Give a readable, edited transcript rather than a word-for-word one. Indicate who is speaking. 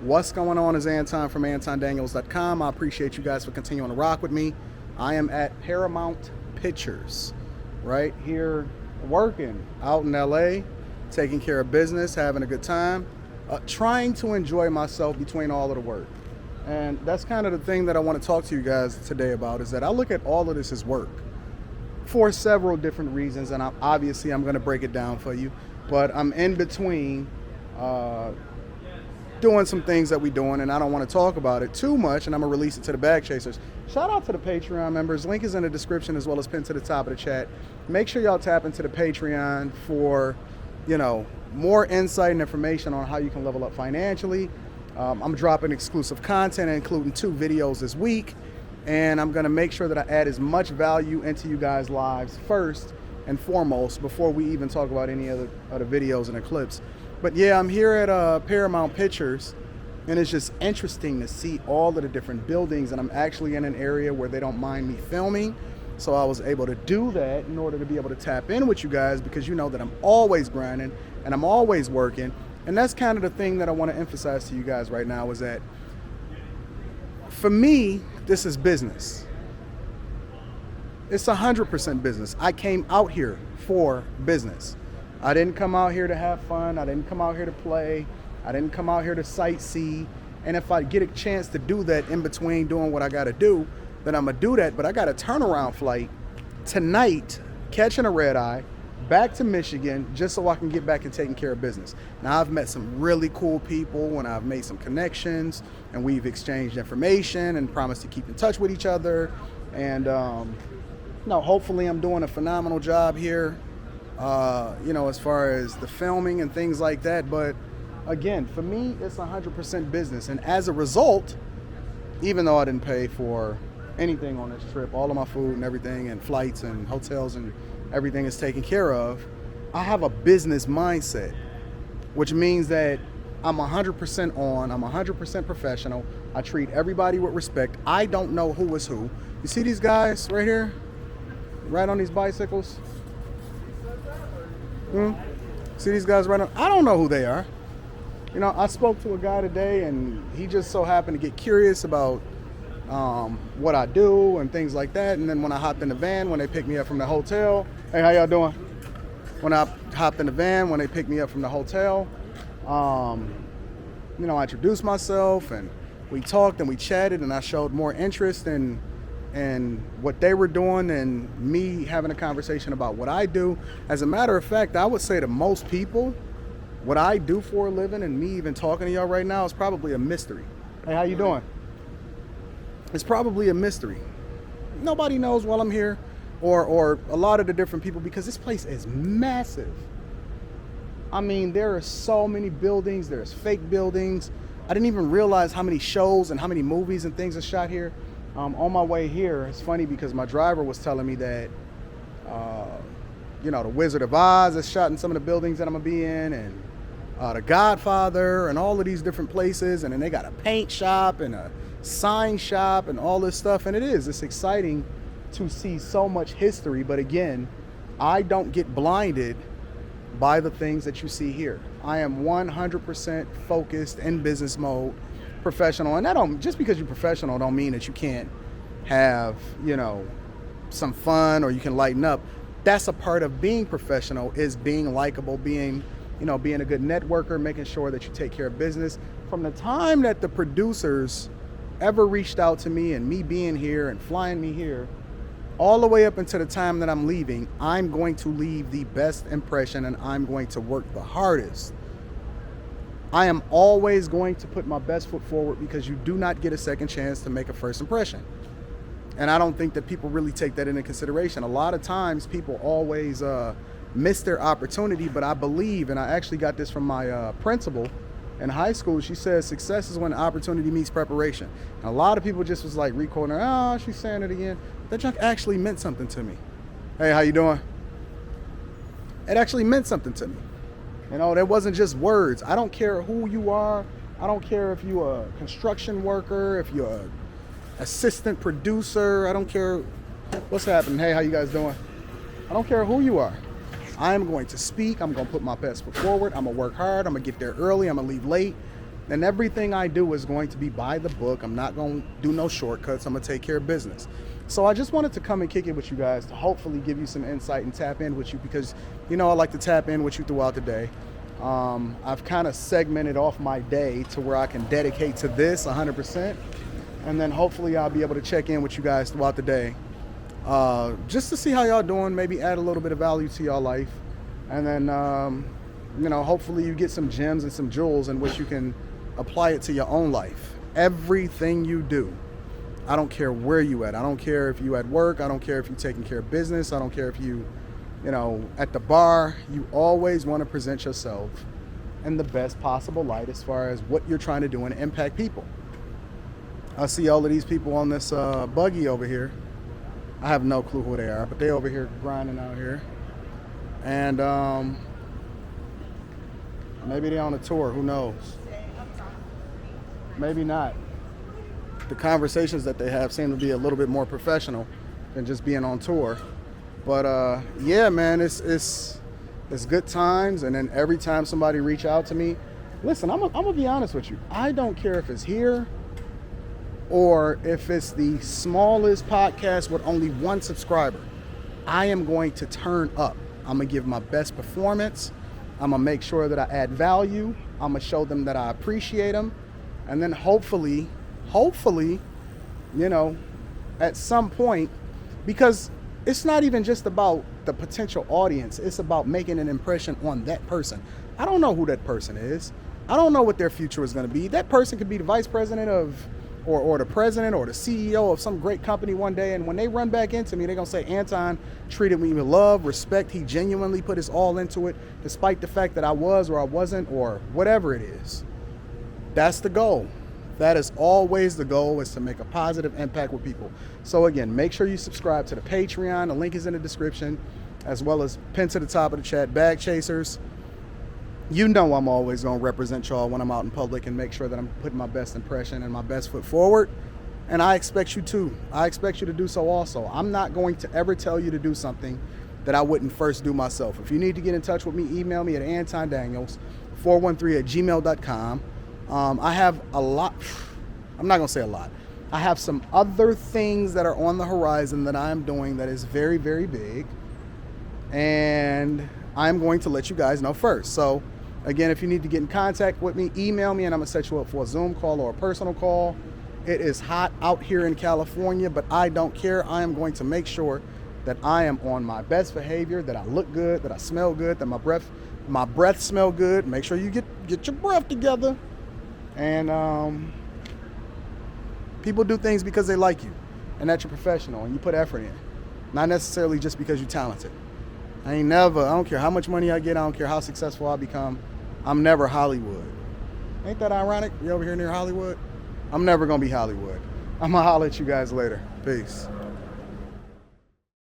Speaker 1: What's going on is Anton from AntonDaniels.com. I appreciate you guys for continuing to rock with me. I am at Paramount Pictures, right here, working out in LA, taking care of business, having a good time, trying to enjoy myself between all of the work. And that's kind of the thing that I want to talk to you guys today about, is that I look at all of this as work for several different reasons, and I'm going to break it down for you, but I'm in between doing some things that we're doing, and I don't want to talk about it too much, and I'm going to release it to the bag chasers. Shout out to the Patreon members. Link is in the description as well as pinned to the top of the chat. Make sure y'all tap into the Patreon for, more insight and information on how you can level up financially. I'm dropping exclusive content, including 2 videos this week, and I'm going to make sure that I add as much value into you guys' lives first and foremost before we even talk about any other videos and the clips. But yeah, I'm here at Paramount Pictures, and it's just interesting to see all of the different buildings, and I'm actually in an area where they don't mind me filming, so I was able to do that in order to be able to tap in with you guys, because you know that I'm always grinding and I'm always working. And that's kind of the thing that I want to emphasize to you guys right now, is that for me, this is business. It's 100% business. I came out here for business. I didn't come out here to have fun. I didn't come out here to play. I didn't come out here to sightsee. And if I get a chance to do that in between doing what I got to do, then I'm going to do that. But I got a turnaround flight tonight, catching a red eye, back to Michigan, just so I can get back and taking care of business. Now, I've met some really cool people, and I've made some connections, and we've exchanged information and promised to keep in touch with each other. And, hopefully I'm doing a phenomenal job here. As far as the filming and things like that. But again, for me, it's 100% business. And as a result, even though I didn't pay for anything on this trip, all of my food and everything and flights and hotels and everything is taken care of, I have a business mindset, which means that I'm 100% on, I'm 100% professional. I treat everybody with respect. I don't know who is who. You see these guys right here, right on these bicycles? See these guys right now? I don't know who they are. I spoke to a guy today, and he just so happened to get curious about what I do and things like that. And then when I hopped in the van, when they picked me up from the hotel, hey, how y'all doing? When I hopped in the van, when they picked me up from the hotel, I introduced myself, and we talked and we chatted, and I showed more interest in what they were doing and me having a conversation about what I do. As a matter of fact, I would say to most people, what I do for a living and me even talking to y'all right now is probably a mystery. Hey, how you doing? It's probably a mystery. Nobody knows while I'm here, or a lot of the different people, because this place is massive. I mean, there are so many buildings, there's fake buildings. I didn't even realize how many shows and how many movies and things are shot here. On my way here, it's funny because my driver was telling me that, the Wizard of Oz is shot in some of the buildings that I'm going to be in, and the Godfather and all of these different places. And then they got a paint shop and a sign shop and all this stuff. And it's exciting to see so much history. But again, I don't get blinded by the things that you see here. I am 100% focused in business mode, professional. And just because you're professional don't mean that you can't have, some fun or you can lighten up. That's a part of being professional, is being likable, being a good networker, making sure that you take care of business. From the time that the producers ever reached out to me, and me being here and flying me here, all the way up until the time that I'm leaving, I'm going to leave the best impression, and I'm going to work the hardest. I am always going to put my best foot forward, because you do not get a second chance to make a first impression. And I don't think that people really take that into consideration. A lot of times people always miss their opportunity, but I believe, and I actually got this from my principal in high school, she says success is when opportunity meets preparation. And a lot of people just was like recording her, oh, she's saying it again. That junk actually meant something to me. Hey, how you doing? It actually meant something to me. That wasn't just words. I don't care who you are. I don't care if you're a construction worker, if you're an assistant producer. I don't care what's happening. Hey, how you guys doing? I don't care who you are. I am going to speak. I'm going to put my best foot forward. I'm going to work hard. I'm going to get there early. I'm going to leave late. And everything I do is going to be by the book. I'm not going to do no shortcuts. I'm going to take care of business. So I just wanted to come and kick it with you guys to hopefully give you some insight and tap in with you, because, I like to tap in with you throughout the day. I've kind of segmented off my day to where I can dedicate to this 100%. And then hopefully I'll be able to check in with you guys throughout the day, just to see how y'all doing, maybe add a little bit of value to y'all life. And then, hopefully you get some gems and some jewels in which you can apply it to your own life. Everything you do. I don't care where you at. I don't care if you at work. I don't care if you're taking care of business. I don't care if you at the bar. You always want to present yourself in the best possible light as far as what you're trying to do and impact people. I see all of these people on this buggy over here. I have no clue who they are, but they over here grinding out here. And maybe they're on a tour. Who knows? Maybe not. The conversations that they have seem to be a little bit more professional than just being on tour. But yeah, man, it's good times. And then every time somebody reach out to me, listen, I'm gonna be honest with you. I don't care if it's here or if it's the smallest podcast with only one subscriber. I am going to turn up. I'm gonna give my best performance. I'm gonna make sure that I add value. I'm gonna show them that I appreciate them. And then hopefully, at some point, because it's not even just about the potential audience, it's about making an impression on that person. I don't know who that person is. I don't know what their future is going to be. That person could be the vice president or the president or the CEO of some great company one day, and when they run back into me, they're going to say, Anton treated me with love, respect. He genuinely put his all into it, despite the fact that I was or I wasn't or whatever it is. That's the goal. That is always the goal, is to make a positive impact with people. So again, make sure you subscribe to the Patreon. The link is in the description, as well as pinned to the top of the chat. Bag chasers, I'm always going to represent y'all when I'm out in public and make sure that I'm putting my best impression and my best foot forward. And I expect you to. I expect you to do so also. I'm not going to ever tell you to do something that I wouldn't first do myself. If you need to get in touch with me, email me at Anton Daniels 413@gmail.com. I have a lot. I'm not going to say a lot. I have some other things that are on the horizon that I am doing that is very, very big. And I'm going to let you guys know first. So again, if you need to get in contact with me, email me and I'm going to set you up for a Zoom call or a personal call. It is hot out here in California, but I don't care. I am going to make sure that I am on my best behavior, that I look good, that I smell good, that my breath smell good. Make sure you get your breath together. And people do things because they like you and that you're professional and you put effort in, not necessarily just because you're talented. I don't care how much money I get, I don't care how successful I become, I'm never Hollywood. Ain't that ironic? You're over here near Hollywood? I'm never gonna be Hollywood. I'm gonna holler at you guys later. Peace.